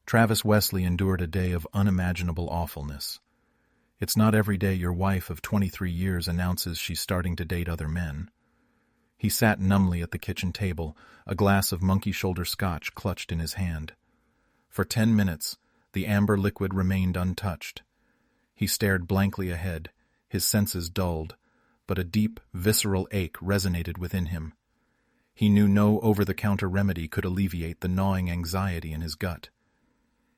Travis Wesley endured a day of unimaginable awfulness. It's not every day your wife of 23 years announces she's starting to date other men. He sat numbly at the kitchen table, a glass of monkey-shoulder scotch clutched in his hand. For 10 minutes, the amber liquid remained untouched. He stared blankly ahead, his senses dulled, but a deep, visceral ache resonated within him. He knew no over-the-counter remedy could alleviate the gnawing anxiety in his gut.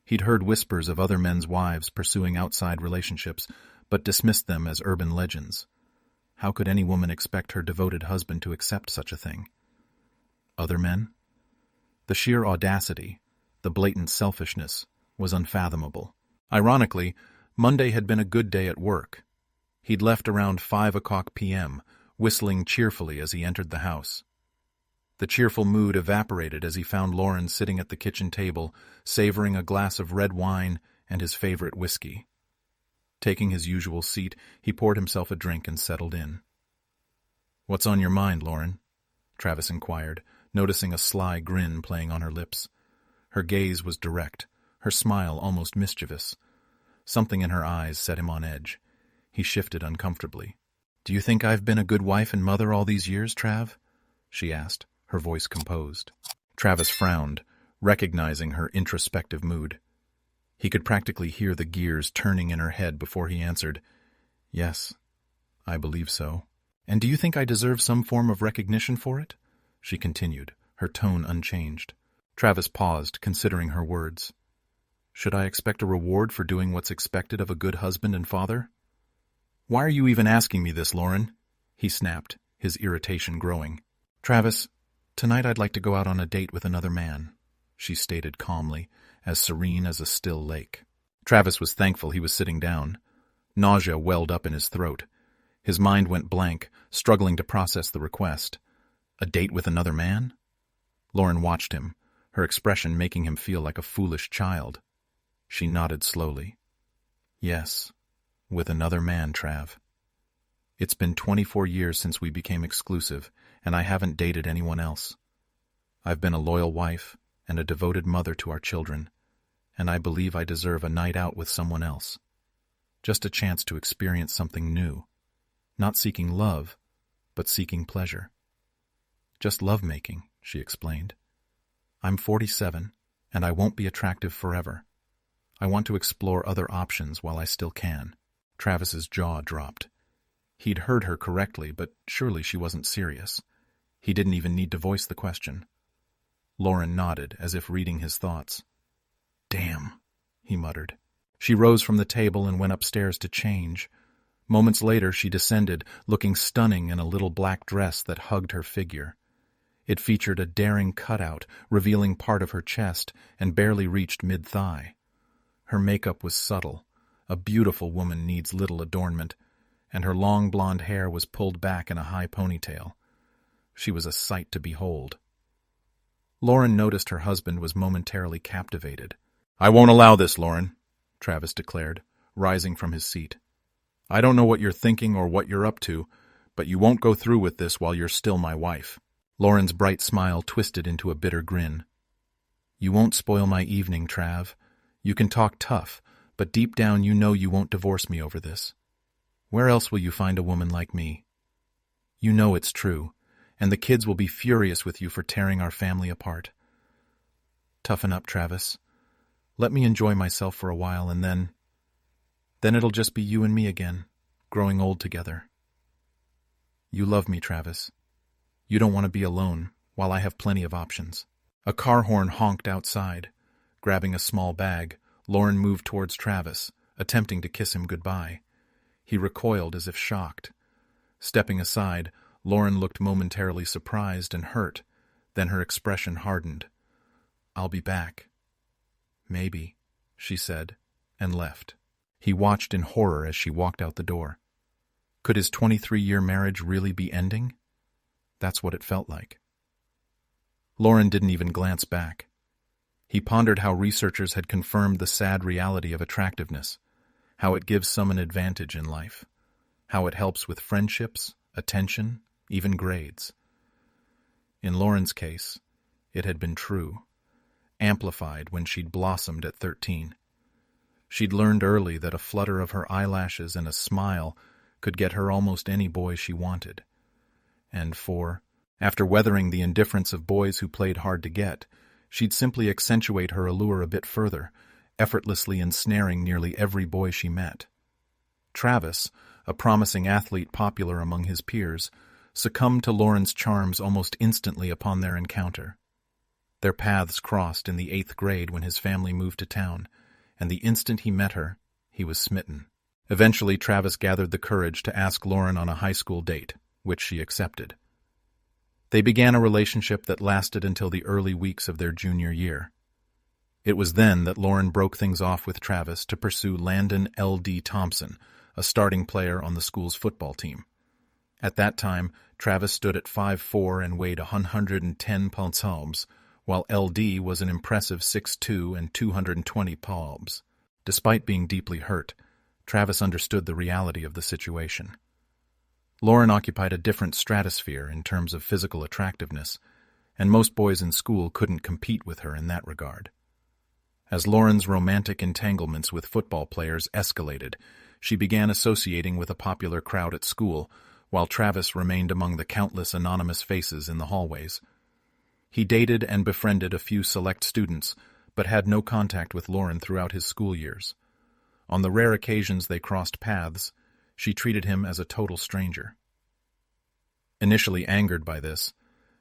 He'd heard whispers of other men's wives pursuing outside relationships, but dismissed them as urban legends. How could any woman expect her devoted husband to accept such a thing? Other men? The sheer audacity, the blatant selfishness, was unfathomable. Ironically, Monday had been a good day at work. He'd left around 5 p.m., whistling cheerfully as he entered the house. The cheerful mood evaporated as he found Lauren sitting at the kitchen table, savoring a glass of red wine and his favorite whiskey. Taking his usual seat, he poured himself a drink and settled in. "What's on your mind, Lauren?" Travis inquired, noticing a sly grin playing on her lips. Her gaze was direct, her smile almost mischievous. Something in her eyes set him on edge. He shifted uncomfortably. "Do you think I've been a good wife and mother all these years, Trav?" she asked, her voice composed. Travis frowned, recognizing her introspective mood. He could practically hear the gears turning in her head before he answered, "Yes, I believe so." "And do you think I deserve some form of recognition for it?" she continued, her tone unchanged. Travis paused, considering her words. "Should I expect a reward for doing what's expected of a good husband and father?" "Why are you even asking me this, Lauren?" he snapped, his irritation growing. "Travis, tonight I'd like to go out on a date with another man," she stated calmly, as serene as a still lake. Travis was thankful he was sitting down. Nausea welled up in his throat. His mind went blank, struggling to process the request. A date with another man? Lauren watched him, her expression making him feel like a foolish child. She nodded slowly. "Yes, with another man, Trav. It's been 24 years since we became exclusive, and I haven't dated anyone else. I've been a loyal wife and a devoted mother to our children, and I believe I deserve a night out with someone else. Just a chance to experience something new. Not seeking love, but seeking pleasure. Just lovemaking," she explained. "I'm 47, and I won't be attractive forever. I want to explore other options while I still can." Travis's jaw dropped. He'd heard her correctly, but surely she wasn't serious. He didn't even need to voice the question. Lauren nodded, as if reading his thoughts. "Damn," he muttered. She rose from the table and went upstairs to change. Moments later, she descended, looking stunning in a little black dress that hugged her figure. It featured a daring cutout, revealing part of her chest, and barely reached mid-thigh. Her makeup was subtle. A beautiful woman needs little adornment, and her long blonde hair was pulled back in a high ponytail. She was a sight to behold. Lauren noticed her husband was momentarily captivated. "I won't allow this, Lauren," Travis declared, rising from his seat. "I don't know what you're thinking or what you're up to, but you won't go through with this while you're still my wife." Lauren's bright smile twisted into a bitter grin. "You won't spoil my evening, Trav. You can talk tough, but deep down you know you won't divorce me over this. Where else will you find a woman like me? You know it's true, and the kids will be furious with you for tearing our family apart. Toughen up, Travis. Let me enjoy myself for a while, and then it'll just be you and me again, growing old together. You love me, Travis. You don't want to be alone, while I have plenty of options." A car horn honked outside. Grabbing a small bag, Lauren moved towards Travis, attempting to kiss him goodbye. He recoiled as if shocked. Stepping aside, Lauren looked momentarily surprised and hurt, then her expression hardened. "I'll be back." "Maybe," she said, and left. He watched in horror as she walked out the door. Could his 23-year marriage really be ending? That's what it felt like. Lauren didn't even glance back. He pondered how researchers had confirmed the sad reality of attractiveness, how it gives some an advantage in life, how it helps with friendships, attention, even grades. In Lauren's case, it had been true. amplified when she'd blossomed at 13. She'd learned early that a flutter of her eyelashes and a smile could get her almost any boy she wanted. And after weathering the indifference of boys who played hard to get, she'd simply accentuate her allure a bit further, effortlessly ensnaring nearly every boy she met. Travis, a promising athlete popular among his peers, succumbed to Lauren's charms almost instantly upon their encounter. Their paths crossed in the 8th grade when his family moved to town, and the instant he met her, he was smitten. Eventually, Travis gathered the courage to ask Lauren on a high school date, which she accepted. They began a relationship that lasted until the early weeks of their junior year. It was then that Lauren broke things off with Travis to pursue Landon L.D. Thompson, a starting player on the school's football team. At that time, Travis stood at 5'4" and weighed 110 pounds, while L.D. was an impressive 6'2" and 220 pounds. Despite being deeply hurt, Travis understood the reality of the situation. Lauren occupied a different stratosphere in terms of physical attractiveness, and most boys in school couldn't compete with her in that regard. As Lauren's romantic entanglements with football players escalated, she began associating with a popular crowd at school, while Travis remained among the countless anonymous faces in the hallways. He dated and befriended a few select students, but had no contact with Lauren throughout his school years. On the rare occasions they crossed paths, she treated him as a total stranger. Initially angered by this,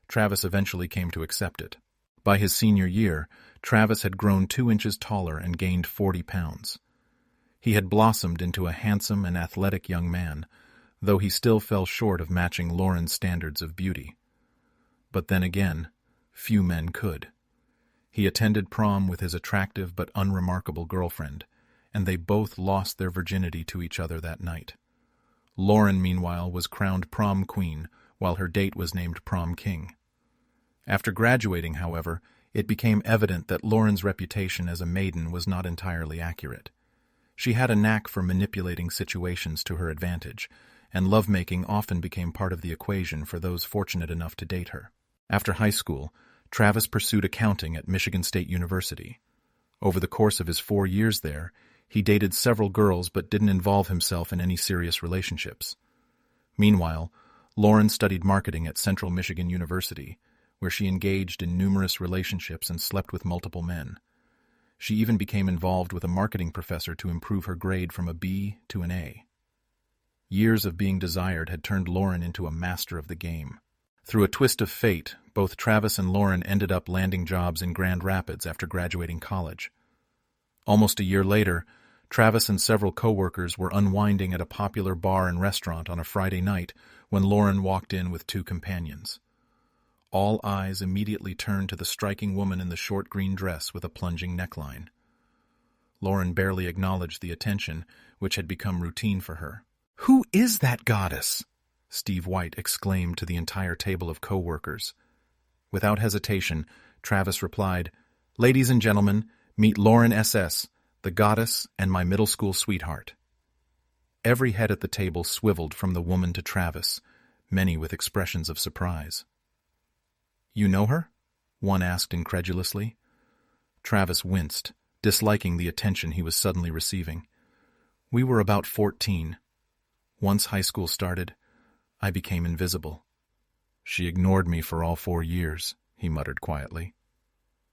Travis eventually came to accept it. By his senior year, Travis had grown 2 inches taller and gained 40 pounds. He had blossomed into a handsome and athletic young man, though he still fell short of matching Lauren's standards of beauty. But then again, few men could. He attended prom with his attractive but unremarkable girlfriend, and they both lost their virginity to each other that night. Lauren, meanwhile, was crowned prom queen, while her date was named prom king. After graduating, however, it became evident that Lauren's reputation as a maiden was not entirely accurate. She had a knack for manipulating situations to her advantage, and lovemaking often became part of the equation for those fortunate enough to date her. After high school, Travis pursued accounting at Michigan State University. Over the course of his 4 years there, he dated several girls but didn't involve himself in any serious relationships. Meanwhile, Lauren studied marketing at Central Michigan University, where she engaged in numerous relationships and slept with multiple men. She even became involved with a marketing professor to improve her grade from a B to an A. Years of being desired had turned Lauren into a master of the game. Through a twist of fate, both Travis and Lauren ended up landing jobs in Grand Rapids after graduating college. Almost a year later, Travis and several coworkers were unwinding at a popular bar and restaurant on a Friday night when Lauren walked in with 2 companions. All eyes immediately turned to the striking woman in the short green dress with a plunging neckline. Lauren barely acknowledged the attention, which had become routine for her. "Who is that goddess?" Steve White exclaimed to the entire table of co-workers. Without hesitation, Travis replied, "Ladies and gentlemen, meet Lauren S.S., the goddess and my middle school sweetheart." Every head at the table swiveled from the woman to Travis, many with expressions of surprise. "You know her?" one asked incredulously. Travis winced, disliking the attention he was suddenly receiving. "We were about 14. Once high school started, I became invisible. She ignored me for all 4 years," he muttered quietly.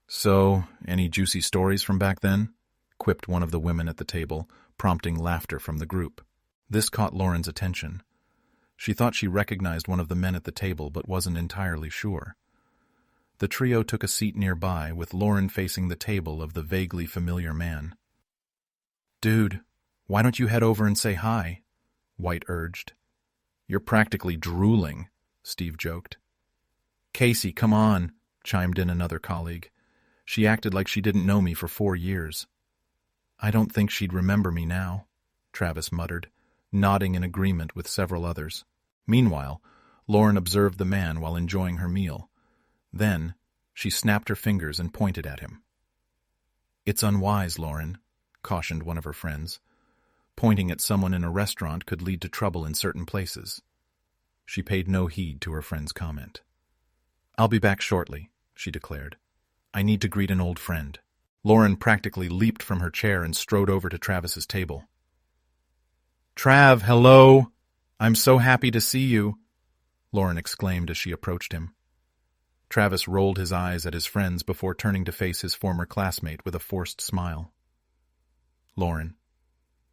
"So, any juicy stories from back then?" quipped one of the women at the table, prompting laughter from the group. This caught Lauren's attention. She thought she recognized one of the men at the table, but wasn't entirely sure. The trio took a seat nearby, with Lauren facing the table of the vaguely familiar man. "Dude, why don't you head over and say hi?" White urged. "You're practically drooling," Steve joked. "Casey, come on," chimed in another colleague. "She acted like she didn't know me for 4 years." "I don't think she'd remember me now," Travis muttered, nodding in agreement with several others. Meanwhile, Lauren observed the man while enjoying her meal. Then, she snapped her fingers and pointed at him. "It's unwise, Lauren," cautioned one of her friends. "Pointing at someone in a restaurant could lead to trouble in certain places." She paid no heed to her friend's comment. "I'll be back shortly," she declared. I need to greet an old friend. Lauren practically leaped from her chair and strode over to Travis's table. Trav, hello! I'm so happy to see you, Lauren exclaimed as she approached him. Travis rolled his eyes at his friends before turning to face his former classmate with a forced smile. Lauren,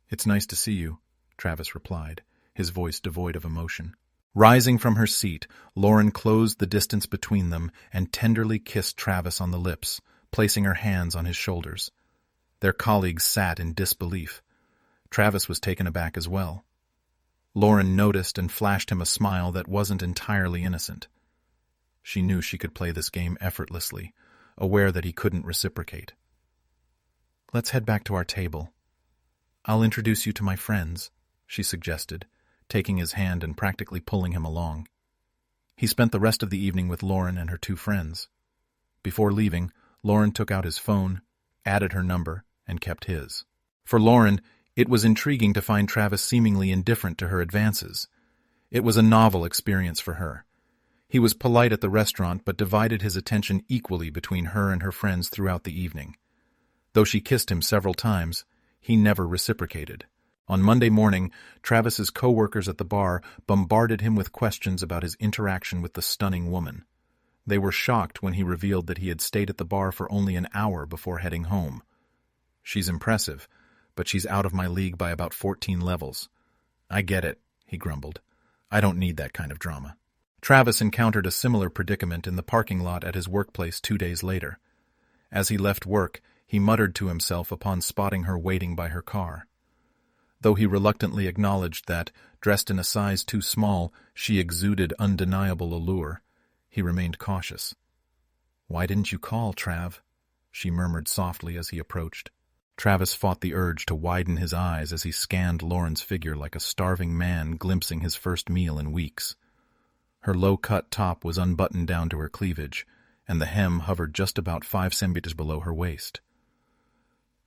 it's nice to see you, Travis replied, his voice devoid of emotion. Rising from her seat, Lauren closed the distance between them and tenderly kissed Travis on the lips, placing her hands on his shoulders. Their colleagues sat in disbelief. Travis was taken aback as well. Lauren noticed and flashed him a smile that wasn't entirely innocent. She knew she could play this game effortlessly, aware that he couldn't reciprocate. Let's head back to our table. I'll introduce you to my friends, she suggested, taking his hand and practically pulling him along. He spent the rest of the evening with Lauren and her two friends. Before leaving, Lauren took out his phone, added her number, and kept his. For Lauren, it was intriguing to find Travis seemingly indifferent to her advances. It was a novel experience for her. He was polite at the restaurant but divided his attention equally between her and her friends throughout the evening. Though she kissed him several times, he never reciprocated. On Monday morning, Travis's co-workers at the bar bombarded him with questions about his interaction with the stunning woman. They were shocked when he revealed that he had stayed at the bar for only an hour before heading home. She's impressive, but she's out of my league by about 14 levels. I get it, he grumbled. I don't need that kind of drama. Travis encountered a similar predicament in the parking lot at his workplace 2 days later. As he left work, he muttered to himself upon spotting her waiting by her car. Though he reluctantly acknowledged that, dressed in a size too small, she exuded undeniable allure, he remained cautious. "Why didn't you call, Trav?" she murmured softly as he approached. Travis fought the urge to widen his eyes as he scanned Lauren's figure like a starving man glimpsing his first meal in weeks. Her low-cut top was unbuttoned down to her cleavage, and the hem hovered just about 5 centimeters below her waist.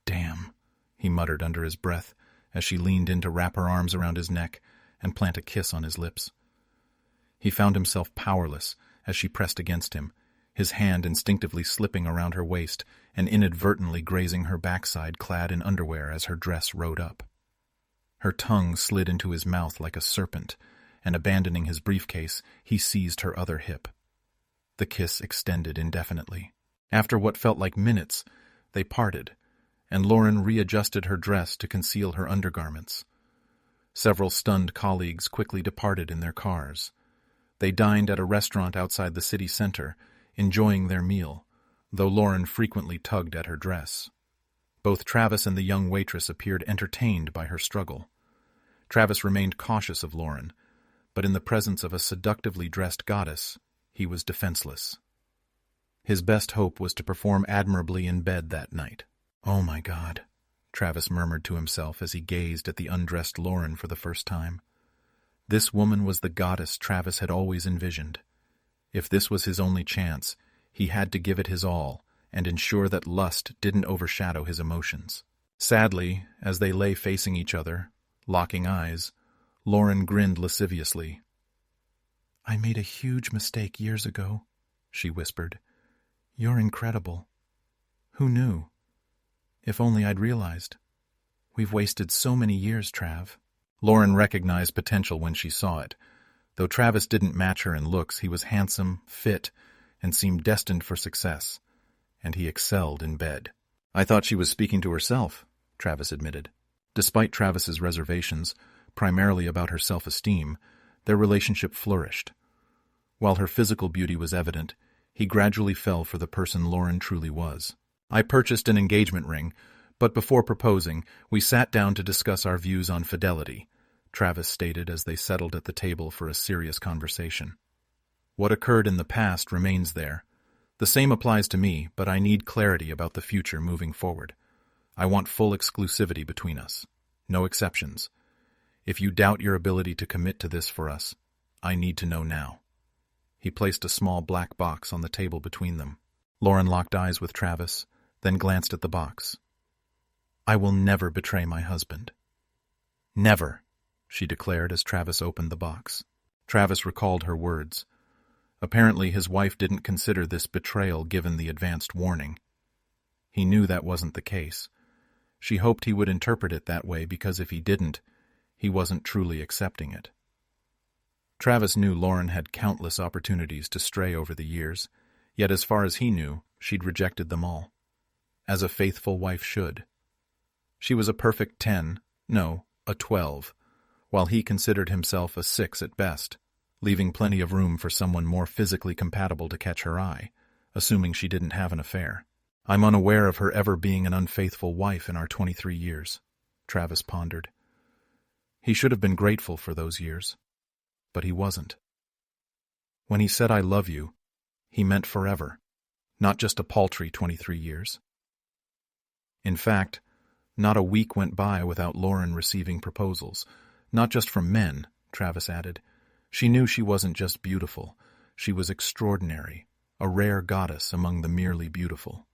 "Damn," he muttered under his breath as she leaned in to wrap her arms around his neck and plant a kiss on his lips. He found himself powerless as she pressed against him, his hand instinctively slipping around her waist and inadvertently grazing her backside clad in underwear as her dress rode up. Her tongue slid into his mouth like a serpent, and abandoning his briefcase, he seized her other hip. The kiss extended indefinitely. After what felt like minutes, they parted, and Lauren readjusted her dress to conceal her undergarments. Several stunned colleagues quickly departed in their cars. They dined at a restaurant outside the city center, enjoying their meal, though Lauren frequently tugged at her dress. Both Travis and the young waitress appeared entertained by her struggle. Travis remained cautious of Lauren, but in the presence of a seductively dressed goddess, he was defenseless. His best hope was to perform admirably in bed that night. "Oh my God," Travis murmured to himself as he gazed at the undressed Lauren for the first time. This woman was the goddess Travis had always envisioned. If this was his only chance, he had to give it his all and ensure that lust didn't overshadow his emotions. Sadly, as they lay facing each other, locking eyes, Lauren grinned lasciviously. "I made a huge mistake years ago," she whispered. "You're incredible. Who knew? If only I'd realized. We've wasted so many years, Trav." Lauren recognized potential when she saw it. Though Travis didn't match her in looks, he was handsome, fit, and seemed destined for success, and he excelled in bed. "I thought she was speaking to herself," Travis admitted. Despite Travis's reservations, primarily about her self-esteem, their relationship flourished. While her physical beauty was evident, he gradually fell for the person Lauren truly was. "I purchased an engagement ring, but before proposing, we sat down to discuss our views on fidelity," Travis stated as they settled at the table for a serious conversation. "What occurred in the past remains there. The same applies to me, but I need clarity about the future moving forward. I want full exclusivity between us. No exceptions. If you doubt your ability to commit to this for us, I need to know now." He placed a small black box on the table between them. Lauren locked eyes with Travis, then glanced at the box. "I will never betray my husband." "Never," she declared as Travis opened the box. Travis recalled her words. Apparently, his wife didn't consider this betrayal given the advanced warning. He knew that wasn't the case. She hoped he would interpret it that way because if he didn't, he wasn't truly accepting it. Travis knew Lauren had countless opportunities to stray over the years, yet as far as he knew, she'd rejected them all. As a faithful wife should. She was a perfect 10, no, a 12, while he considered himself a 6 at best, leaving plenty of room for someone more physically compatible to catch her eye, assuming she didn't have an affair. I'm unaware of her ever being an unfaithful wife in our 23 years, Travis pondered. He should have been grateful for those years, but he wasn't. When he said I love you, he meant forever, not just a paltry 23 years. In fact, not a week went by without Lauren receiving proposals, not just from men, Travis added. She knew she wasn't just beautiful, she was extraordinary, a rare goddess among the merely beautiful.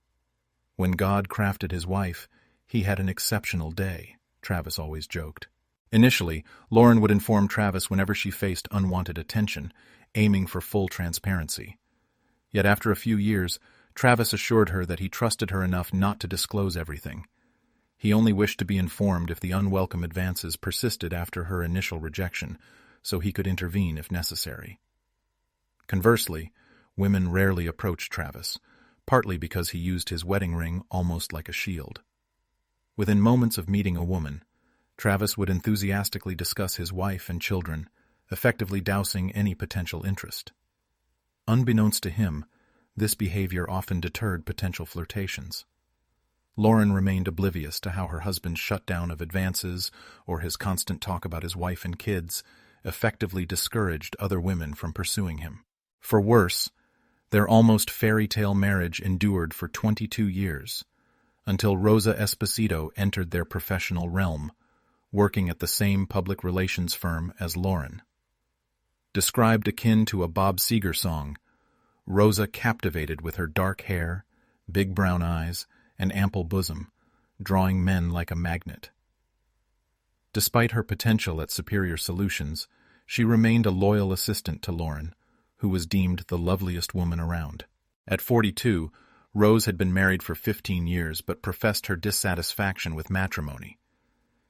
When God crafted his wife, he had an exceptional day, Travis always joked. Initially, Lauren would inform Travis whenever she faced unwanted attention, aiming for full transparency. Yet after a few years, Travis assured her that he trusted her enough not to disclose everything. He only wished to be informed if the unwelcome advances persisted after her initial rejection, so he could intervene if necessary. Conversely, women rarely approached Travis, partly because he used his wedding ring almost like a shield. Within moments of meeting a woman, Travis would enthusiastically discuss his wife and children, effectively dousing any potential interest. Unbeknownst to him, this behavior often deterred potential flirtations. Lauren remained oblivious to how her husband's shutdown of advances or his constant talk about his wife and kids effectively discouraged other women from pursuing him. For worse, their almost fairy tale marriage endured for 22 years, until Rosa Esposito entered their professional realm, working at the same public relations firm as Lauren. Described akin to a Bob Seger song, Rosa captivated with her dark hair, big brown eyes, and ample bosom, drawing men like a magnet. Despite her potential at superior solutions, she remained a loyal assistant to Lauren, who was deemed the loveliest woman around. At 42, Rose had been married for 15 years but professed her dissatisfaction with matrimony.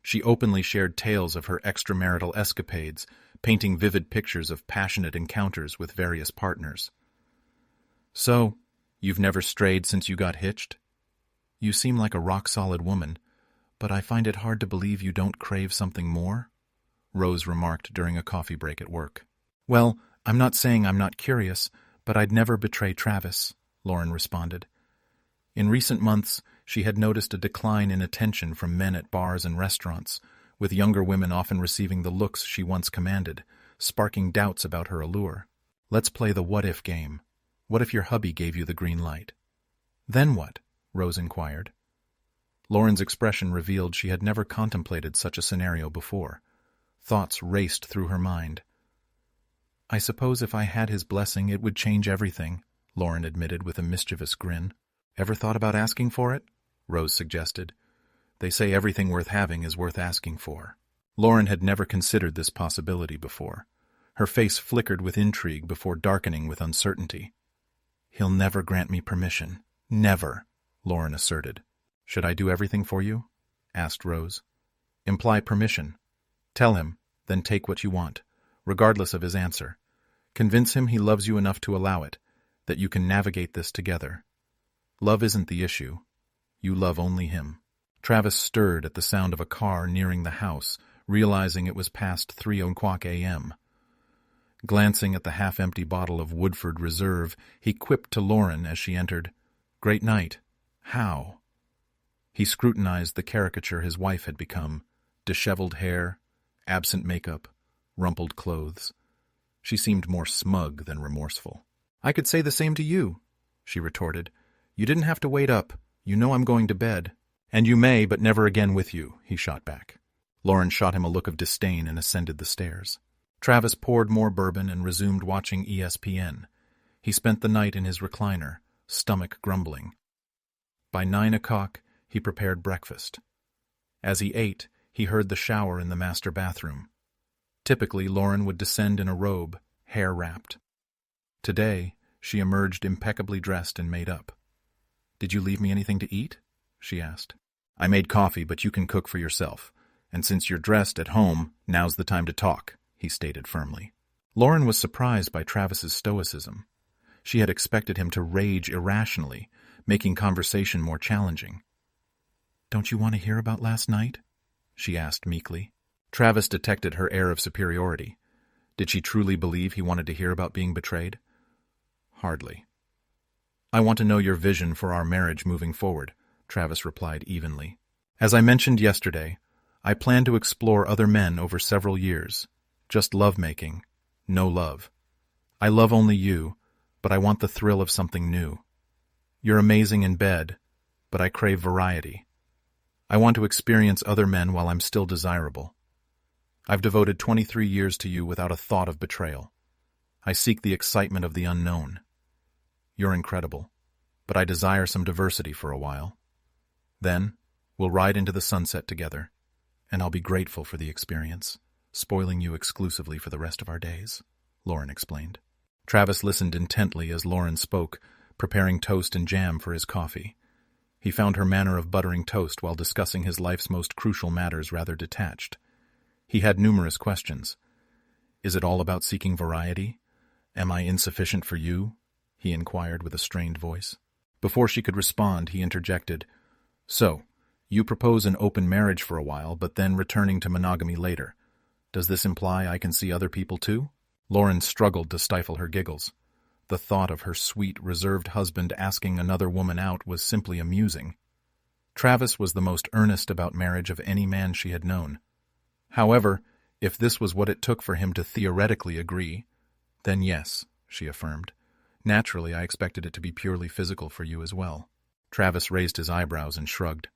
She openly shared tales of her extramarital escapades, painting vivid pictures of passionate encounters with various partners. So, you've never strayed since you got hitched? You seem like a rock-solid woman, but I find it hard to believe you don't crave something more, Rose remarked during a coffee break at work. Well, I'm not saying I'm not curious, but I'd never betray Travis, Lauren responded. In recent months, she had noticed a decline in attention from men at bars and restaurants, with younger women often receiving the looks she once commanded, sparking doubts about her allure. Let's play the what-if game. What if your hubby gave you the green light? Then what? Rose inquired. Lauren's expression revealed she had never contemplated such a scenario before. Thoughts raced through her mind. I suppose if I had his blessing it would change everything, Lauren admitted with a mischievous grin. Ever thought about asking for it? Rose suggested. They say everything worth having is worth asking for. Lauren had never considered this possibility before. Her face flickered with intrigue before darkening with uncertainty. He'll never grant me permission. Never, Lauren asserted. Should I do everything for you? Asked Rose. Imply permission. Tell him, then take what you want, regardless of his answer. Convince him he loves you enough to allow it, that you can navigate this together. Love isn't the issue. You love only him. Travis stirred at the sound of a car nearing the house, realizing it was past 3:00 a.m. Glancing at the half-empty bottle of Woodford Reserve, he quipped to Lauren as she entered, Great night. How? He scrutinized the caricature his wife had become, disheveled hair, absent makeup, rumpled clothes. She seemed more smug than remorseful. I could say the same to you, she retorted. You didn't have to wait up. You know I'm going to bed. And you may, but never again with you, he shot back. Lauren shot him a look of disdain and ascended the stairs. Travis poured more bourbon and resumed watching ESPN. He spent the night in his recliner, stomach grumbling. By 9:00, he prepared breakfast. As he ate, he heard the shower in the master bathroom. Typically, Lauren would descend in a robe, hair wrapped. Today, she emerged impeccably dressed and made up. "Did you leave me anything to eat?" she asked. "I made coffee, but you can cook for yourself. And since you're dressed at home, now's the time to talk," he stated firmly. Lauren was surprised by Travis's stoicism. She had expected him to rage irrationally, making conversation more challenging. "Don't you want to hear about last night?" she asked meekly. Travis detected her air of superiority. Did she truly believe he wanted to hear about being betrayed? Hardly. "I want to know your vision for our marriage moving forward," Travis replied evenly. "As I mentioned yesterday, I plan to explore other men over several years. Just lovemaking, no love. I love only you, but I want the thrill of something new. You're amazing in bed, but I crave variety. I want to experience other men while I'm still desirable. I've devoted 23 years to you without a thought of betrayal. I seek the excitement of the unknown. You're incredible, but I desire some diversity for a while. Then, we'll ride into the sunset together, and I'll be grateful for the experience, spoiling you exclusively for the rest of our days," Lauren explained. Travis listened intently as Lauren spoke, preparing toast and jam for his coffee. He found her manner of buttering toast while discussing his life's most crucial matters rather detached. He had numerous questions. "Is it all about seeking variety? Am I insufficient for you?" he inquired with a strained voice. Before she could respond, he interjected, "So, you propose an open marriage for a while, but then returning to monogamy later. Does this imply I can see other people too?" Lauren struggled to stifle her giggles. The thought of her sweet, reserved husband asking another woman out was simply amusing. Travis was the most earnest about marriage of any man she had known. However, if this was what it took for him to theoretically agree, then yes, she affirmed. "Naturally, I expected it to be purely physical for you as well." Travis raised his eyebrows and shrugged.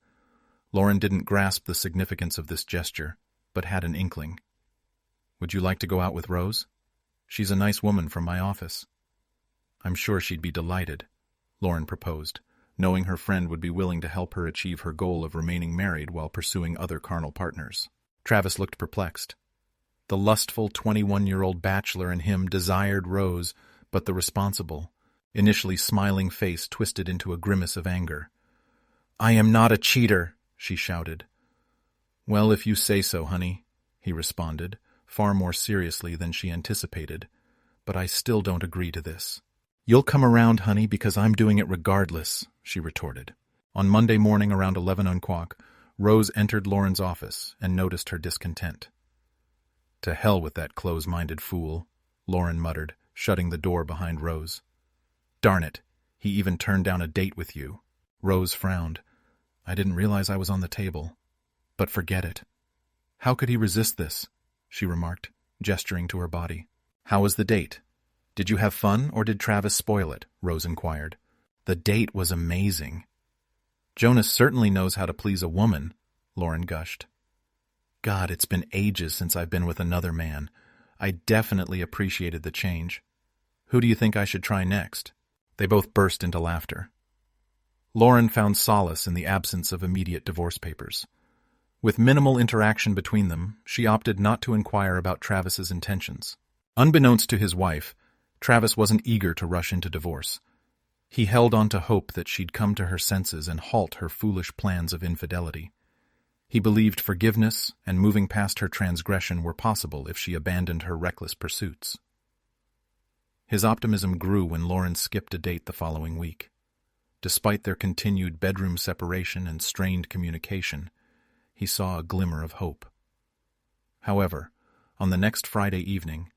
Lauren didn't grasp the significance of this gesture, but had an inkling. "Would you like to go out with Rose? She's a nice woman from my office." "I'm sure she'd be delighted," Lauren proposed, knowing her friend would be willing to help her achieve her goal of remaining married while pursuing other carnal partners. Travis looked perplexed. The lustful 21-year-old bachelor in him desired Rose, but the responsible, initially smiling face twisted into a grimace of anger. "I am not a cheater," she shouted. "Well, if you say so, honey," he responded, far more seriously than she anticipated, "but I still don't agree to this." "You'll come around, honey, because I'm doing it regardless," she retorted. On Monday morning around 11 o'clock, Rose entered Lauren's office and noticed her discontent. "To hell with that close-minded fool," Lauren muttered, shutting the door behind Rose. "Darn it, he even turned down a date with you." Rose frowned. "I didn't realize I was on the table. But forget it. How could he resist this?" she remarked, gesturing to her body. "How was the date? Did you have fun, or did Travis spoil it?" Rose inquired. "The date was amazing." "Jonas certainly knows how to please a woman," Lauren gushed. "God, it's been ages since I've been with another man. I definitely appreciated the change. Who do you think I should try next?" They both burst into laughter. Lauren found solace in the absence of immediate divorce papers. With minimal interaction between them, she opted not to inquire about Travis's intentions. Unbeknownst to his wife, Travis wasn't eager to rush into divorce. He held on to hope that she'd come to her senses and halt her foolish plans of infidelity. He believed forgiveness and moving past her transgression were possible if she abandoned her reckless pursuits. His optimism grew when Lauren skipped a date the following week. Despite their continued bedroom separation and strained communication, he saw a glimmer of hope. However, on the next Friday evening,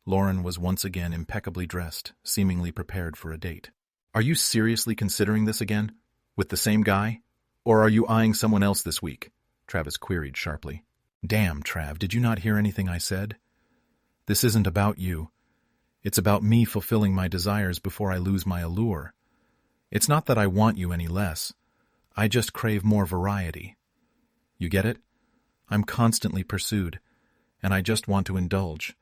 Lauren was once again impeccably dressed, seemingly prepared for a date. "Are you seriously considering this again? With the same guy? Or are you eyeing someone else this week?" Travis queried sharply. "Damn, Trav, did you not hear anything I said? This isn't about you. It's about me fulfilling my desires before I lose my allure. It's not that I want you any less. I just crave more variety. You get it? I'm constantly pursued, and I just want to indulge.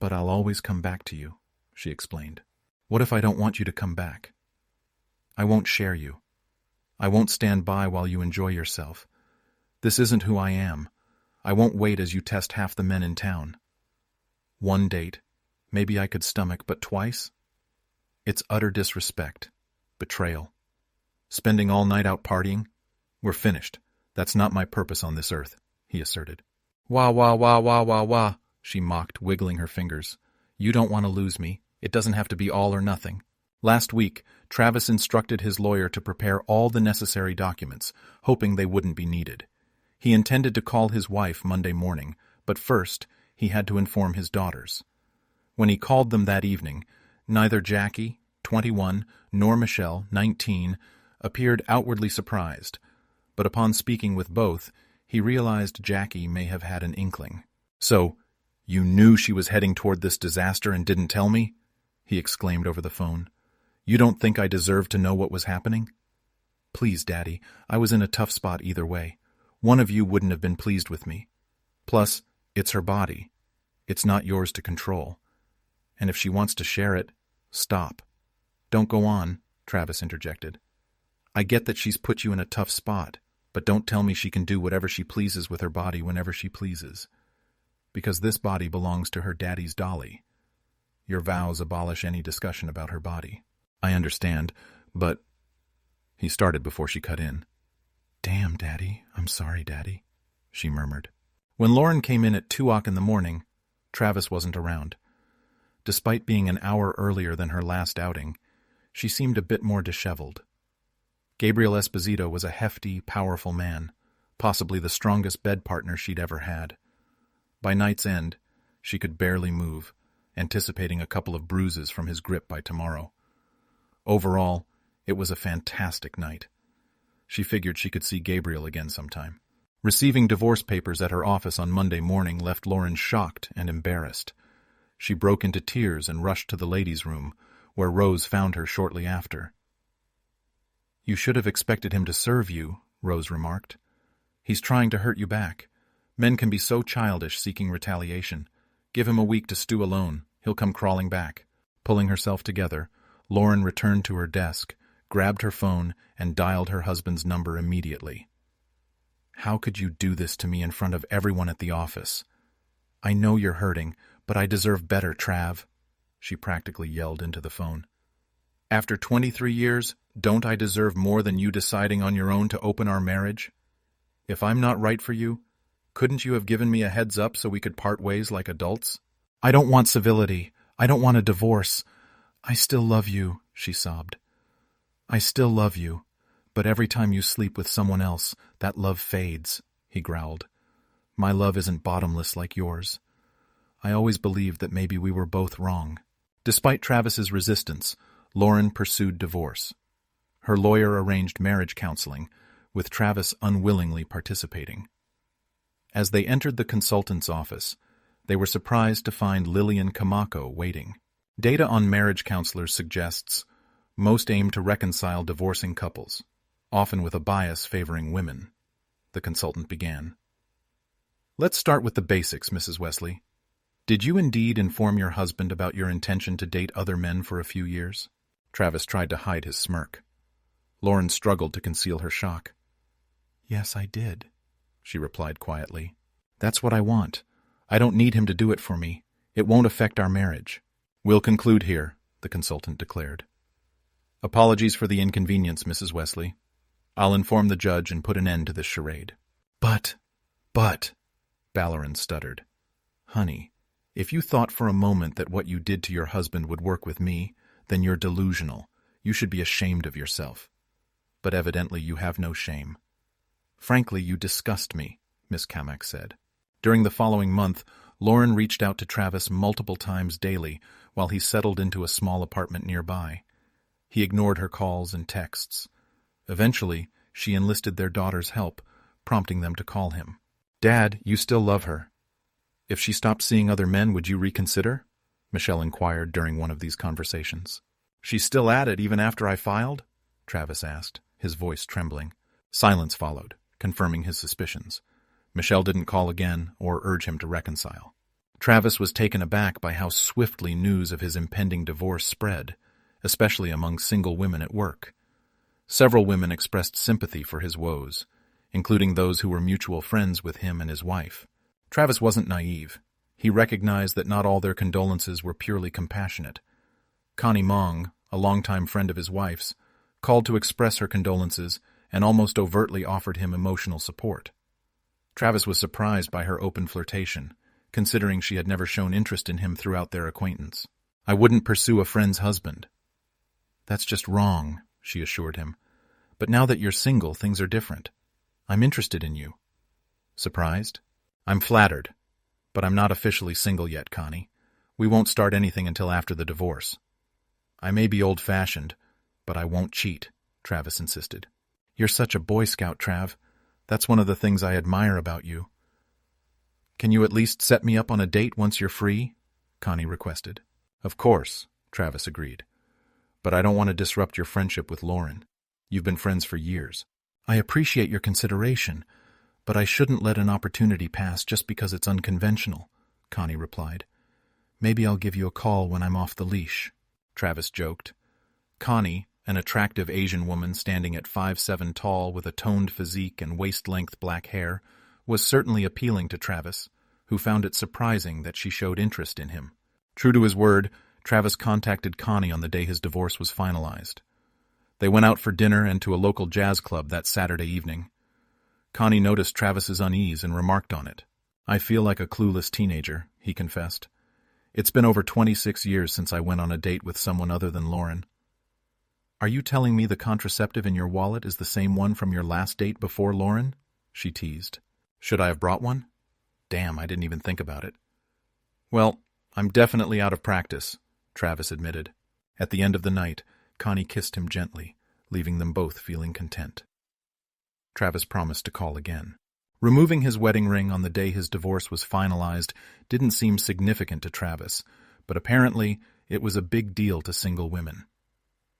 But I'll always come back to you," she explained. "What if I don't want you to come back? I won't share you. I won't stand by while you enjoy yourself. This isn't who I am. I won't wait as you test half the men in town. One date, maybe I could stomach, but twice? It's utter disrespect. Betrayal. Spending all night out partying? We're finished. That's not my purpose on this earth, he asserted. Wah, wah, wah, wah, wah, wah, she mocked, wiggling her fingers. You don't want to lose me. It doesn't have to be all or nothing. Last week, Travis instructed his lawyer to prepare all the necessary documents, hoping they wouldn't be needed. He intended to call his wife Monday morning, but first, he had to inform his daughters. When he called them that evening, neither Jackie, 21, nor Michelle, 19, appeared outwardly surprised, but upon speaking with both, he realized Jackie may have had an inkling. So, you knew she was heading toward this disaster and didn't tell me? He exclaimed over the phone. You don't think I deserve to know what was happening? Please, Daddy, I was in a tough spot either way. One of you wouldn't have been pleased with me. Plus, it's her body. It's not yours to control. And if she wants to share it, stop. Don't go on, Travis interjected. I get that she's put you in a tough spot, but don't tell me she can do whatever she pleases with her body whenever she pleases. Because this body belongs to her daddy's dolly. Your vows abolish any discussion about her body. I understand, but... He started before she cut in. Damn, Daddy. I'm sorry, Daddy, she murmured. When Lauren came in at 2 o'clock in the morning, Travis wasn't around. Despite being an hour earlier than her last outing, she seemed a bit more disheveled. Gabriel Esposito was a hefty, powerful man, possibly the strongest bed partner she'd ever had. By night's end, she could barely move, anticipating a couple of bruises from his grip by tomorrow. Overall, it was a fantastic night. She figured she could see Gabriel again sometime. Receiving divorce papers at her office on Monday morning left Lauren shocked and embarrassed. She broke into tears and rushed to the ladies' room, where Rose found her shortly after. You should have expected him to serve you, Rose remarked. He's trying to hurt you back. Men can be so childish seeking retaliation. Give him a week to stew alone. He'll come crawling back. Pulling herself together, Lauren returned to her desk, grabbed her phone, and dialed her husband's number immediately. How could you do this to me in front of everyone at the office? I know you're hurting, but I deserve better, Trav, she practically yelled into the phone. After 23 years, don't I deserve more than you deciding on your own to open our marriage? If I'm not right for you, couldn't you have given me a heads up so we could part ways like adults? I don't want civility. I don't want a divorce. I still love you, she sobbed. I still love you, but every time you sleep with someone else, that love fades, he growled. My love isn't bottomless like yours. I always believed that maybe we were both wrong. Despite Travis's resistance, Lauren pursued divorce. Her lawyer arranged marriage counseling, with Travis unwillingly participating. As they entered the consultant's office, they were surprised to find Lillian Camacco waiting. Data on marriage counselors suggests most aim to reconcile divorcing couples, often with a bias favoring women. The consultant began. Let's start with the basics, Mrs. Wesley. Did you indeed inform your husband about your intention to date other men for a few years? Travis tried to hide his smirk. Lauren struggled to conceal her shock. Yes, I did, she replied quietly. That's what I want. I don't need him to do it for me. It won't affect our marriage. We'll conclude here, the consultant declared. Apologies for the inconvenience, Mrs. Wesley. I'll inform the judge and put an end to this charade. But, Ballerin stuttered. Honey, if you thought for a moment that what you did to your husband would work with me, then you're delusional. You should be ashamed of yourself. But evidently you have no shame. Frankly, you disgust me, Miss Camacco said. During the following month, Lauren reached out to Travis multiple times daily while he settled into a small apartment nearby. He ignored her calls and texts. Eventually, she enlisted their daughter's help, prompting them to call him. Dad, you still love her. If she stopped seeing other men, would you reconsider? Michelle inquired during one of these conversations. She's still at it even after I filed? Travis asked, his voice trembling. Silence followed, confirming his suspicions. Michelle didn't call again or urge him to reconcile. Travis was taken aback by how swiftly news of his impending divorce spread, especially among single women at work. Several women expressed sympathy for his woes, including those who were mutual friends with him and his wife. Travis wasn't naive. He recognized that not all their condolences were purely compassionate. Connie Mong, a longtime friend of his wife's, called to express her condolences and almost overtly offered him emotional support. Travis was surprised by her open flirtation, considering she had never shown interest in him throughout their acquaintance. "I wouldn't pursue a friend's husband." "That's just wrong," she assured him. "But now that you're single, things are different. I'm interested in you." Surprised? "I'm flattered. But I'm not officially single yet, Connie. We won't start anything until after the divorce." "I may be old-fashioned, but I won't cheat," Travis insisted. "You're such a Boy Scout, Trav. That's one of the things I admire about you." "Can you at least set me up on a date once you're free?" Connie requested. "Of course," Travis agreed. "But I don't want to disrupt your friendship with Lauren. You've been friends for years." "I appreciate your consideration, but I shouldn't let an opportunity pass just because it's unconventional," Connie replied. "Maybe I'll give you a call when I'm off the leash," Travis joked. Connie, an attractive Asian woman standing at 5'7" tall with a toned physique and waist-length black hair, was certainly appealing to Travis, who found it surprising that she showed interest in him. True to his word, Travis contacted Connie on the day his divorce was finalized. They went out for dinner and to a local jazz club that Saturday evening. Connie noticed Travis's unease and remarked on it. "I feel like a clueless teenager," he confessed. "It's been over 26 years since I went on a date with someone other than Lauren." "Are you telling me the contraceptive in your wallet is the same one from your last date before Lauren?" she teased. "Should I have brought one? Damn, I didn't even think about it." "Well, I'm definitely out of practice," Travis admitted. At the end of the night, Connie kissed him gently, leaving them both feeling content. Travis promised to call again. Removing his wedding ring on the day his divorce was finalized didn't seem significant to Travis, but apparently it was a big deal to single women.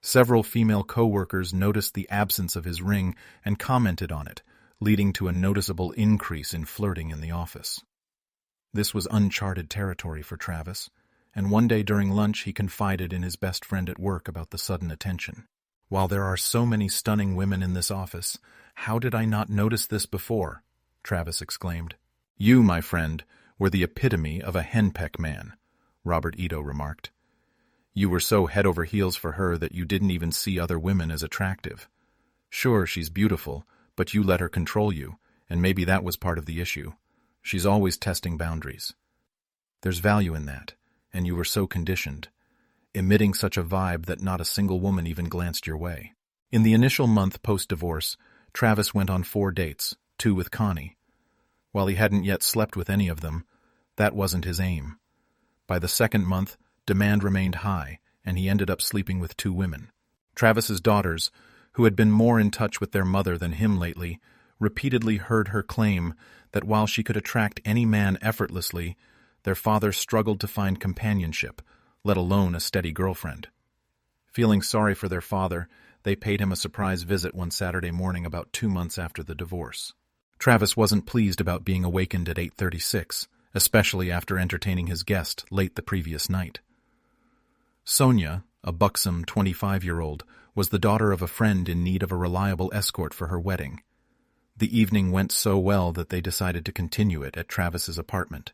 Several female co-workers noticed the absence of his ring and commented on it, leading to a noticeable increase in flirting in the office. This was uncharted territory for Travis, and one day during lunch he confided in his best friend at work about the sudden attention. "While there are so many stunning women in this office, how did I not notice this before?" Travis exclaimed. "You, my friend, were the epitome of a henpeck man," Robert Ito remarked. "You were so head over heels for her that you didn't even see other women as attractive. Sure, she's beautiful, but you let her control you, and maybe that was part of the issue. She's always testing boundaries. There's value in that, and you were so conditioned, emitting such a vibe that not a single woman even glanced your way." In the initial month post-divorce, Travis went on 4 dates, 2 with Connie. While he hadn't yet slept with any of them, that wasn't his aim. By the second month, demand remained high, and he ended up sleeping with 2 women. Travis's daughters, who had been more in touch with their mother than him lately, repeatedly heard her claim that while she could attract any man effortlessly, their father struggled to find companionship, let alone a steady girlfriend. Feeling sorry for their father, they paid him a surprise visit one Saturday morning about 2 months after the divorce. Travis wasn't pleased about being awakened at 8:36, especially after entertaining his guest late the previous night. Sonia, a buxom 25-year-old, was the daughter of a friend in need of a reliable escort for her wedding. The evening went so well that they decided to continue it at Travis's apartment.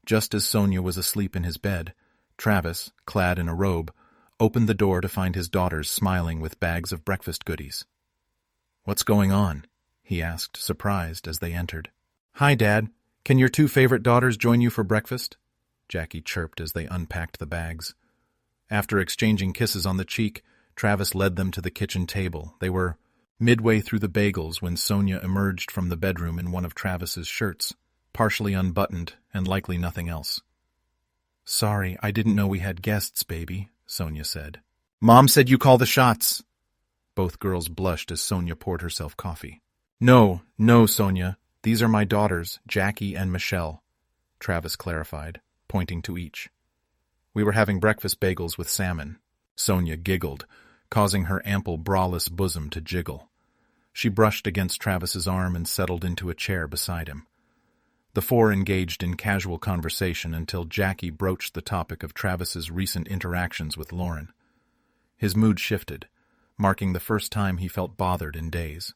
Just as Sonia was asleep in his bed, Travis, clad in a robe, opened the door to find his daughters smiling with bags of breakfast goodies. "What's going on?" he asked, surprised, as they entered. "Hi, Dad. Can your 2 favorite daughters join you for breakfast?" Jackie chirped as they unpacked the bags. After exchanging kisses on the cheek, Travis led them to the kitchen table. They were midway through the bagels when Sonia emerged from the bedroom in one of Travis's shirts, partially unbuttoned and likely nothing else. "Sorry, I didn't know we had guests, baby," Sonia said. "Mom said you call the shots." Both girls blushed as Sonia poured herself coffee. No, Sonia. These are my daughters, Jackie and Michelle," Travis clarified, pointing to each. "We were having breakfast bagels with salmon." Sonia giggled, causing her ample braless bosom to jiggle. She brushed against Travis's arm and settled into a chair beside him. The 4 engaged in casual conversation until Jackie broached the topic of Travis's recent interactions with Lauren. His mood shifted, marking the first time he felt bothered in days.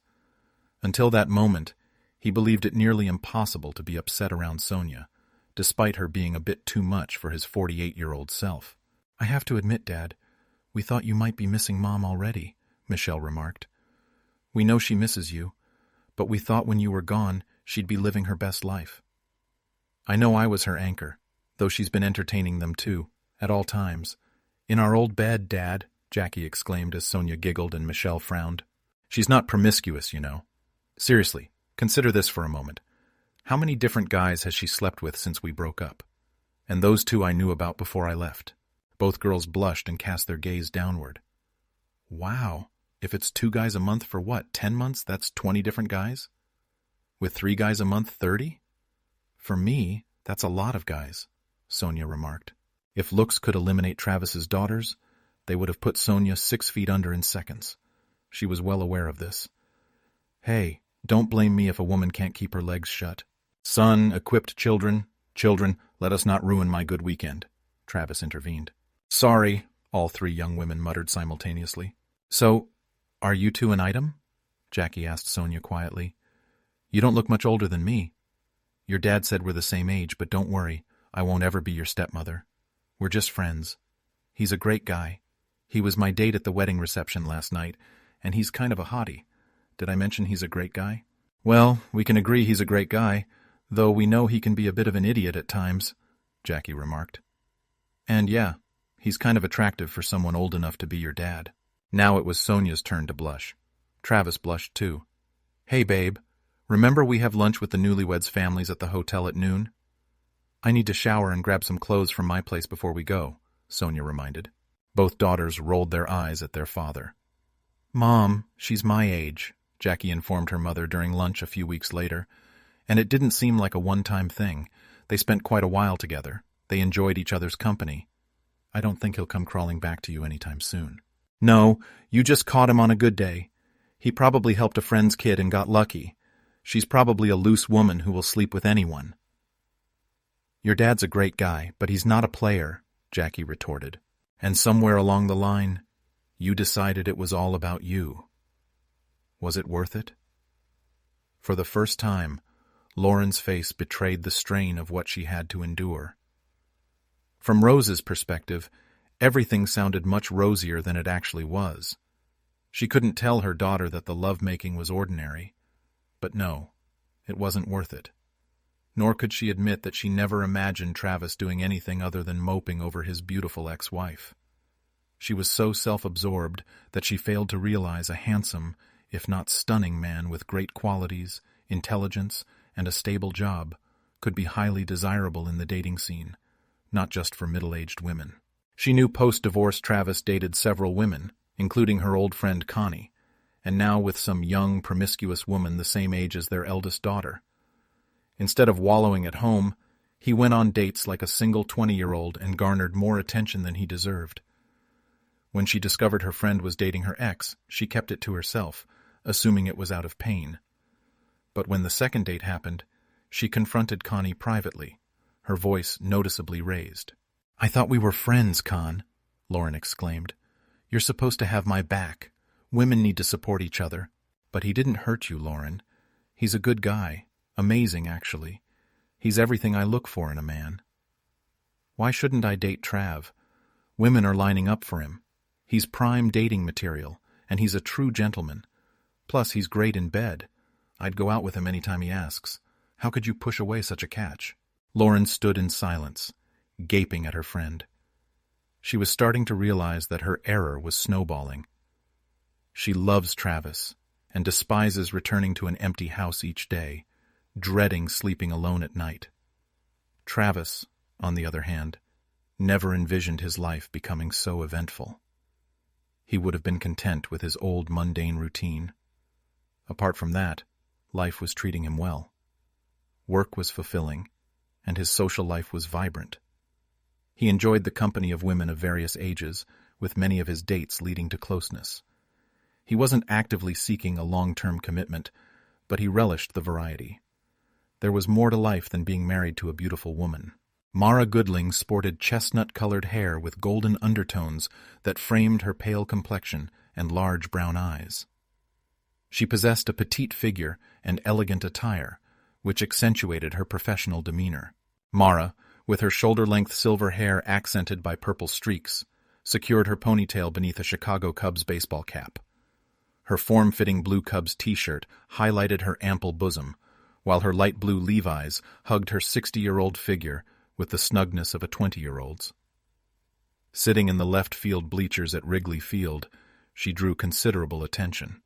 Until that moment, he believed it nearly impossible to be upset around Sonia, despite her being a bit too much for his 48-year-old self. "I have to admit, Dad, "We thought you might be missing Mom already," Michelle remarked. "We know she misses you, but we thought when you were gone, she'd be living her best life." I know I was her anchor, though she's been entertaining them too, at all times. "In our old bed, Dad," Jackie exclaimed as Sonia giggled and Michelle frowned. "She's not promiscuous, you know. Seriously, consider this for a moment. How many different guys has she slept with since we broke up? And those two I knew about before I left." Both girls blushed and cast their gaze downward. "Wow, if it's 2 guys a month for what, 10 months, that's 20 different guys? With 3 guys a month, 30? For me, that's a lot of guys," Sonia remarked. If looks could eliminate Travis's daughters, they would have put Sonia 6 feet under in seconds. She was well aware of this. "Hey, don't blame me if a woman can't keep her legs shut. Son, equipped children, let us not ruin my good weekend," Travis intervened. "Sorry," all 3 young women muttered simultaneously. "So, are you 2 an item?" Jackie asked Sonia quietly. "You don't look much older than me. Your dad said we're the same age, but don't worry, I won't ever be your stepmother. We're just friends. He's a great guy. He was my date at the wedding reception last night, and he's kind of a hottie. Did I mention he's a great guy?" "Well, we can agree he's a great guy, though we know he can be a bit of an idiot at times," Jackie remarked. "And yeah, he's kind of attractive for someone old enough to be your dad." Now it was Sonia's turn to blush. Travis blushed too. "Hey, babe, remember we have lunch with the newlyweds' families at the hotel at noon?" "I need to shower and grab some clothes from my place before we go," Sonia reminded. Both daughters rolled their eyes at their father. "Mom, she's my age," Jackie informed her mother during lunch a few weeks later, and it didn't seem like a one-time thing. They spent quite a while together. They enjoyed each other's company. "I don't think he'll come crawling back to you anytime soon." "No, you just caught him on a good day. He probably helped a friend's kid and got lucky. She's probably a loose woman who will sleep with anyone." "Your dad's a great guy, but he's not a player," Jackie retorted. "And somewhere along the line, you decided it was all about you. Was it worth it?" For the first time, Lauren's face betrayed the strain of what she had to endure. From Rose's perspective, everything sounded much rosier than it actually was. She couldn't tell her daughter that the lovemaking was ordinary. But no, it wasn't worth it. Nor could she admit that she never imagined Travis doing anything other than moping over his beautiful ex-wife. She was so self-absorbed that she failed to realize a handsome, if not stunning man with great qualities, intelligence, and a stable job could be highly desirable in the dating scene, not just for middle-aged women. She knew post-divorce Travis dated several women, including her old friend Connie, and now with some young, promiscuous woman the same age as their eldest daughter. Instead of wallowing at home, he went on dates like a single 20-year-old and garnered more attention than he deserved. When she discovered her friend was dating her ex, she kept it to herself, assuming it was out of pain. But when the second date happened, she confronted Connie privately, her voice noticeably raised. "I thought we were friends, Con," Lauren exclaimed. "You're supposed to have my back. Women need to support each other. But he didn't hurt you, Lauren. He's a good guy. Amazing, actually. He's everything I look for in a man. Why shouldn't I date Trav? Women are lining up for him. He's prime dating material, and he's a true gentleman. Plus, he's great in bed. I'd go out with him anytime he asks. How could you push away such a catch?" Lauren stood in silence, gaping at her friend. She was starting to realize that her error was snowballing. She loves Travis and despises returning to an empty house each day, dreading sleeping alone at night. Travis, on the other hand, never envisioned his life becoming so eventful. He would have been content with his old mundane routine. Apart from that, life was treating him well. Work was fulfilling, and his social life was vibrant. He enjoyed the company of women of various ages, with many of his dates leading to closeness. He wasn't actively seeking a long-term commitment, but he relished the variety. There was more to life than being married to a beautiful woman. Mara Goodling sported chestnut-colored hair with golden undertones that framed her pale complexion and large brown eyes. She possessed a petite figure and elegant attire, which accentuated her professional demeanor. Mara, with her shoulder-length silver hair accented by purple streaks, secured her ponytail beneath a Chicago Cubs baseball cap. Her form-fitting blue Cubs t-shirt highlighted her ample bosom, while her light blue Levi's hugged her 60-year-old figure with the snugness of a 20-year-old's. Sitting in the left field bleachers at Wrigley Field, she drew considerable attention.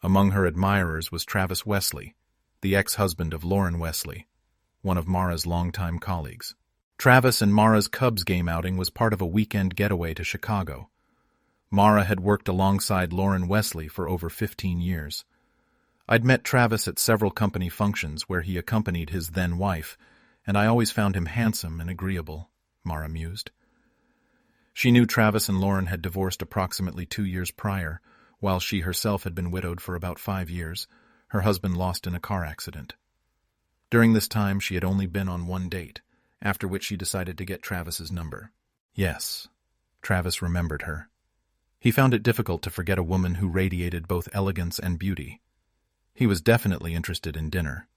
Among her admirers was Travis Wesley, the ex-husband of Lauren Wesley, one of Mara's longtime colleagues. Travis and Mara's Cubs game outing was part of a weekend getaway to Chicago. Mara had worked alongside Lauren Wesley for over 15 years. I'd met Travis at several company functions where he accompanied his then-wife, and I always found him handsome and agreeable, Mara mused. She knew Travis and Lauren had divorced approximately 2 years prior, while she herself had been widowed for about 5 years, her husband lost in a car accident. During this time, she had only been on one date, after which she decided to get Travis's number. Yes, Travis remembered her. He found it difficult to forget a woman who radiated both elegance and beauty. He was definitely interested in dinner.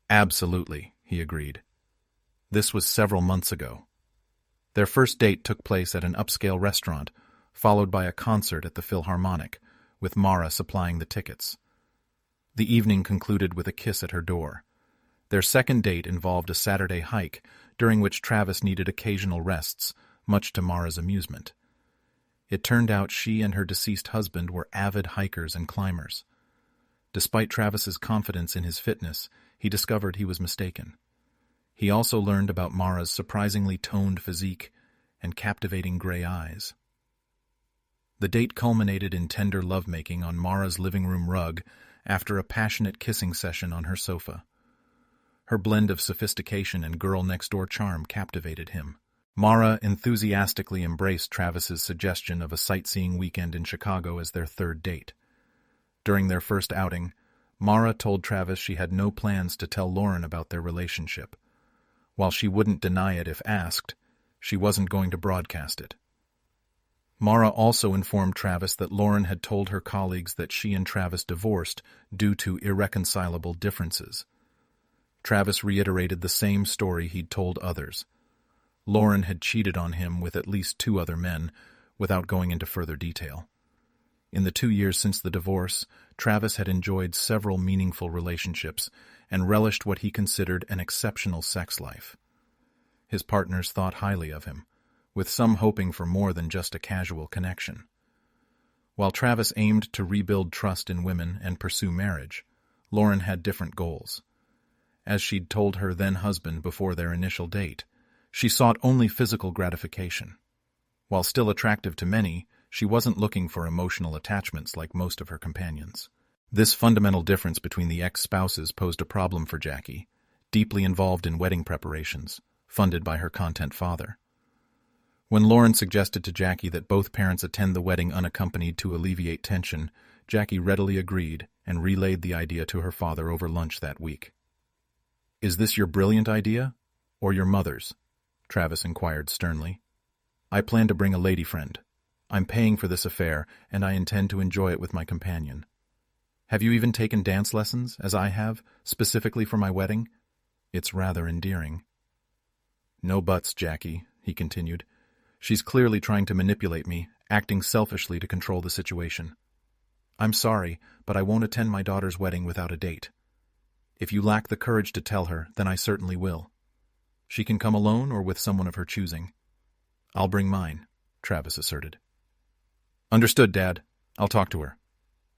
Absolutely, he agreed. This was several months ago. Their first date took place at an upscale restaurant, followed by a concert at the Philharmonic, with Mara supplying the tickets. The evening concluded with a kiss at her door. Their second date involved a Saturday hike, during which Travis needed occasional rests, much to Mara's amusement. It turned out she and her deceased husband were avid hikers and climbers. Despite Travis's confidence in his fitness, he discovered he was mistaken. He also learned about Mara's surprisingly toned physique and captivating gray eyes. The date culminated in tender lovemaking on Mara's living room rug after a passionate kissing session on her sofa. Her blend of sophistication and girl-next-door charm captivated him. Mara enthusiastically embraced Travis's suggestion of a sightseeing weekend in Chicago as their third date. During their first outing, Mara told Travis she had no plans to tell Lauren about their relationship. While she wouldn't deny it if asked, she wasn't going to broadcast it. Mara also informed Travis that Lauren had told her colleagues that she and Travis divorced due to irreconcilable differences. Travis reiterated the same story he'd told others. Lauren had cheated on him with at least 2 other men, without going into further detail. In the 2 years since the divorce, Travis had enjoyed several meaningful relationships and relished what he considered an exceptional sex life. His partners thought highly of him, with some hoping for more than just a casual connection. While Travis aimed to rebuild trust in women and pursue marriage, Lauren had different goals. As she'd told her then-husband before their initial date, she sought only physical gratification. While still attractive to many, she wasn't looking for emotional attachments like most of her companions. This fundamental difference between the ex-spouses posed a problem for Jackie, deeply involved in wedding preparations, funded by her content father. When Lauren suggested to Jackie that both parents attend the wedding unaccompanied to alleviate tension, Jackie readily agreed and relayed the idea to her father over lunch that week. "Is this your brilliant idea, or your mother's?" Travis inquired sternly. "I plan to bring a lady friend. I'm paying for this affair, and I intend to enjoy it with my companion. Have you even taken dance lessons, as I have, specifically for my wedding? It's rather endearing." "No buts, Jackie," he continued. "She's clearly trying to manipulate me, acting selfishly to control the situation. I'm sorry, but I won't attend my daughter's wedding without a date. If you lack the courage to tell her, then I certainly will. She can come alone or with someone of her choosing." "I'll bring mine," Travis asserted. "Understood, Dad. I'll talk to her.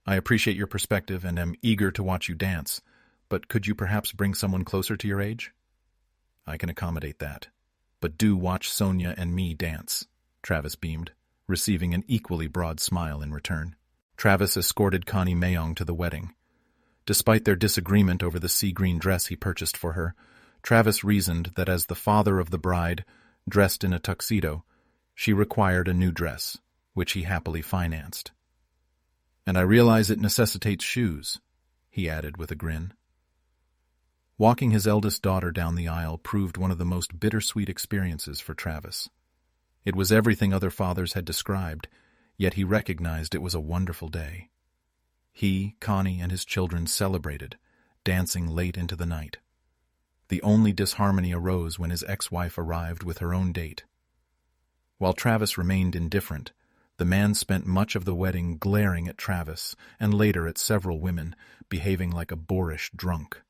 I appreciate your perspective and am eager to watch you dance, but could you perhaps bring someone closer to your age?" "I can accommodate that. But do watch Sonia and me dance," Travis beamed, receiving an equally broad smile in return. Travis escorted Connie Mayong to the wedding. Despite their disagreement over the sea-green dress he purchased for her, Travis reasoned that as the father of the bride, dressed in a tuxedo, she required a new dress, which he happily financed. "And I realize it necessitates shoes," he added with a grin. Walking his eldest daughter down the aisle proved one of the most bittersweet experiences for Travis. It was everything other fathers had described, yet he recognized it was a wonderful day. He, Connie, and his children celebrated, dancing late into the night. The only disharmony arose when his ex-wife arrived with her own date. While Travis remained indifferent, the man spent much of the wedding glaring at Travis and later at several women, behaving like a boorish drunk.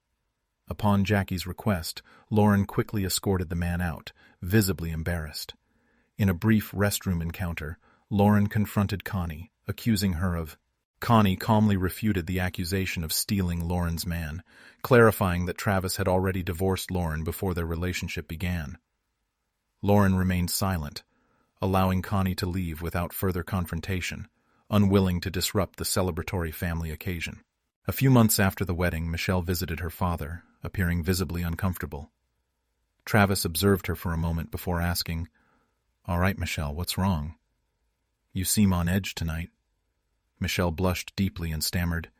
Upon Jackie's request, Lauren quickly escorted the man out, visibly embarrassed. In a brief restroom encounter, Lauren confronted Connie, accusing her of... Connie calmly refuted the accusation of stealing Lauren's man, clarifying that Travis had already divorced Lauren before their relationship began. Lauren remained silent, allowing Connie to leave without further confrontation, unwilling to disrupt the celebratory family occasion. A few months after the wedding, Michelle visited her father, appearing visibly uncomfortable. Travis observed her for a moment before asking, "All right, Michelle, what's wrong? You seem on edge tonight." Michelle blushed deeply and stammered,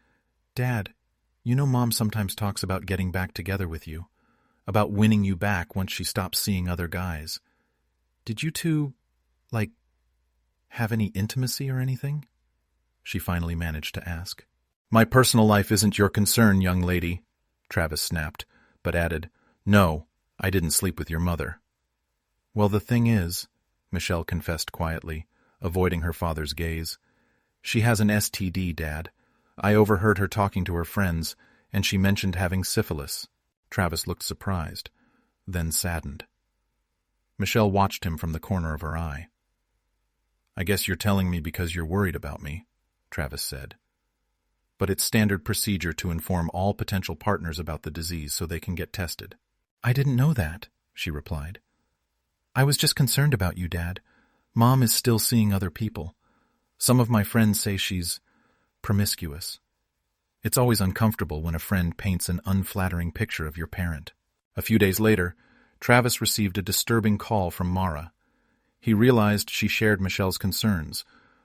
"Dad, you know Mom sometimes talks about getting back together with you, about winning you back once she stops seeing other guys. Did you two, have any intimacy or anything?" she finally managed to ask. "My personal life isn't your concern, young lady," Travis snapped, but added, "No, I didn't sleep with your mother." "Well, the thing is," Michelle confessed quietly, avoiding her father's gaze, "she has an STD, Dad. I overheard her talking to her friends, and she mentioned having syphilis." Travis looked surprised, then saddened. Michelle watched him from the corner of her eye. "I guess you're telling me because you're worried about me," Travis said. "But it's standard procedure to inform all potential partners about the disease so they can get tested." "I didn't know that," she replied. "I was just concerned about you, Dad. Mom is still seeing other people. Some of my friends say she's promiscuous. It's always uncomfortable when a friend paints an unflattering picture of your parent." A few days later, Travis received a disturbing call from Mara. He realized she shared Michelle's concerns,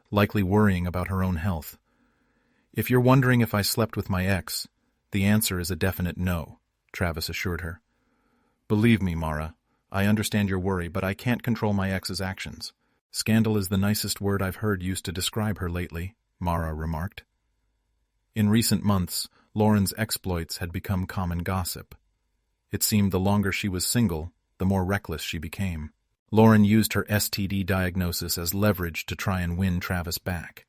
likely worrying about her own health. "If you're wondering if I slept with my ex, the answer is a definite no," Travis assured her. "Believe me, Mara, I understand your worry, but I can't control my ex's actions. Scandal is the nicest word I've heard used to describe her lately," Mara remarked. In recent months, Lauren's exploits had become common gossip. It seemed the longer she was single, the more reckless she became. Lauren used her STD diagnosis as leverage to try and win Travis back.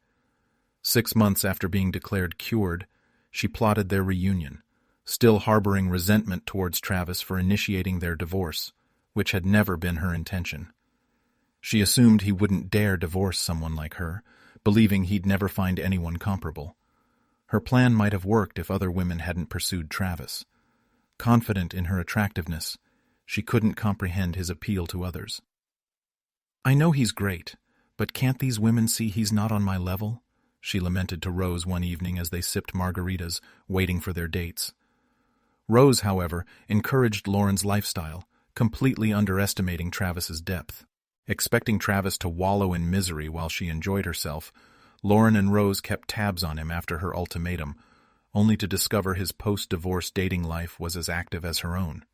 6 months after being declared cured, she plotted their reunion, still harboring resentment towards Travis for initiating their divorce, which had never been her intention. She assumed he wouldn't dare divorce someone like her, believing he'd never find anyone comparable. Her plan might have worked if other women hadn't pursued Travis. Confident in her attractiveness, she couldn't comprehend his appeal to others. "I know he's great, but can't these women see he's not on my level?" she lamented to Rose one evening as they sipped margaritas, waiting for their dates. Rose, however, encouraged Lauren's lifestyle, completely underestimating Travis's depth. Expecting Travis to wallow in misery while she enjoyed herself, Lauren and Rose kept tabs on him after her ultimatum, only to discover his post-divorce dating life was as active as her own.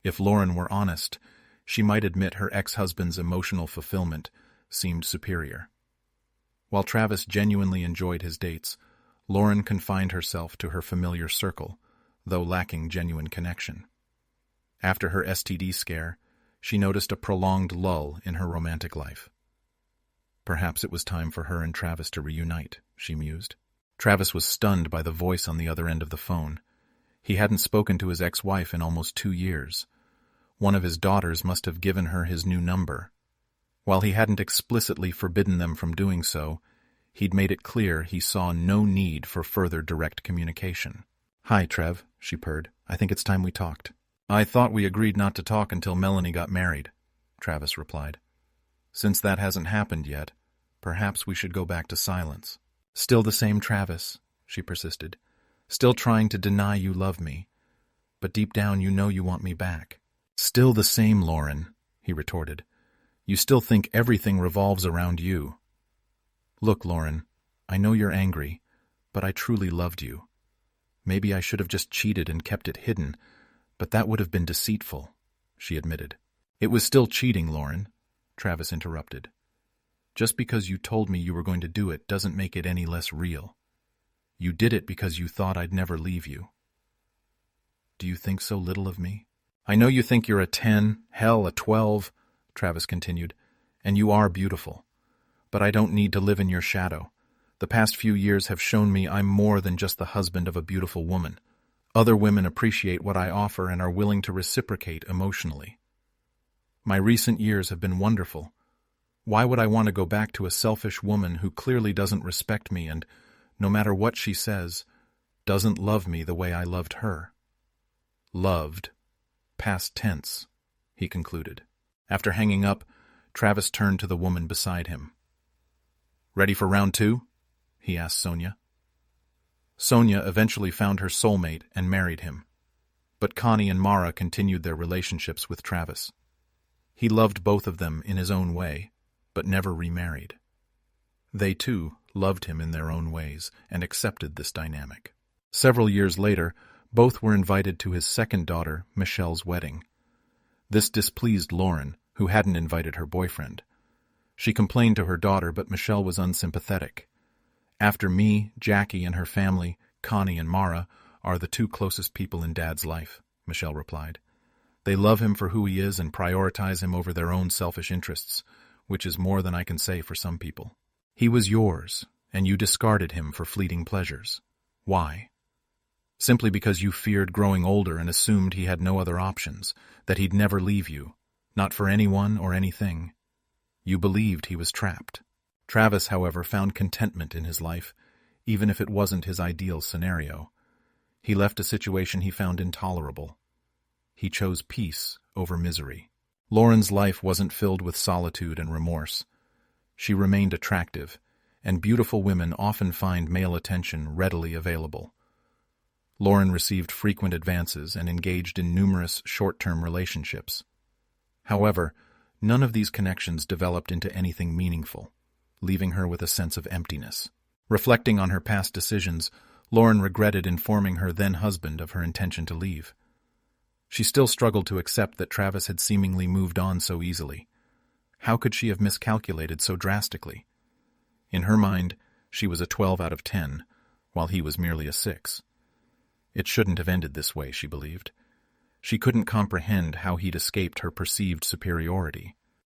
If Lauren were honest, she might admit her ex-husband's emotional fulfillment seemed superior. While Travis genuinely enjoyed his dates, Lauren confined herself to her familiar circle, though lacking genuine connection. After her STD scare, she noticed a prolonged lull in her romantic life. Perhaps it was time for her and Travis to reunite, she mused. Travis was stunned by the voice on the other end of the phone. He hadn't spoken to his ex-wife in almost 2 years. One of his daughters must have given her his new number. While he hadn't explicitly forbidden them from doing so, he'd made it clear he saw no need for further direct communication. "Hi, Trev," she purred. "I think it's time we talked." "I thought we agreed not to talk until Melanie got married," Travis replied. "Since that hasn't happened yet, perhaps we should go back to silence." "Still the same Travis," she persisted. "Still trying to deny you love me. But deep down you know you want me back." "Still the same, Lauren," he retorted. "You still think everything revolves around you." "Look, Lauren, I know you're angry, but I truly loved you. Maybe I should have just cheated and kept it hidden, but that would have been deceitful," she admitted. "It was still cheating, Lauren," Travis interrupted. "Just because you told me you were going to do it doesn't make it any less real. You did it because you thought I'd never leave you. Do you think so little of me? I know you think you're a 10, hell, a 12, Travis continued, And you are beautiful. But I don't need to live in your shadow. The past few years have shown me I'm more than just the husband of a beautiful woman. Other women appreciate what I offer and are willing to reciprocate emotionally. My recent years have been wonderful. Why would I want to go back to a selfish woman who clearly doesn't respect me and, no matter what she says, doesn't love me the way I loved her? Loved. Past tense, he concluded. After hanging up, Travis turned to the woman beside him. Ready for round 2? He asked Sonia. Sonia eventually found her soulmate and married him. But Connie and Mara continued their relationships with Travis. He loved both of them in his own way, but never remarried. They, too, loved him in their own ways and accepted this dynamic. Several years later, both were invited to his second daughter, Michelle's wedding. This displeased Lauren, who hadn't invited her boyfriend. She complained to her daughter, but Michelle was unsympathetic. After me, Jackie and her family, Connie and Mara, are the 2 closest people in Dad's life, Michelle replied. They love him for who he is and prioritize him over their own selfish interests, which is more than I can say for some people. He was yours, and you discarded him for fleeting pleasures. Why? Simply because you feared growing older and assumed he had no other options, that he'd never leave you, not for anyone or anything. You believed he was trapped. Travis, however, found contentment in his life, even if it wasn't his ideal scenario. He left a situation he found intolerable. He chose peace over misery. Lauren's life wasn't filled with solitude and remorse. She remained attractive, and beautiful women often find male attention readily available. Lauren received frequent advances and engaged in numerous short-term relationships. However, none of these connections developed into anything meaningful, leaving her with a sense of emptiness. Reflecting on her past decisions, Lauren regretted informing her then-husband of her intention to leave. She still struggled to accept that Travis had seemingly moved on so easily. How could she have miscalculated so drastically? In her mind, she was a 12 out of 10, while he was merely a 6. It shouldn't have ended this way, she believed. She couldn't comprehend how he'd escaped her perceived superiority.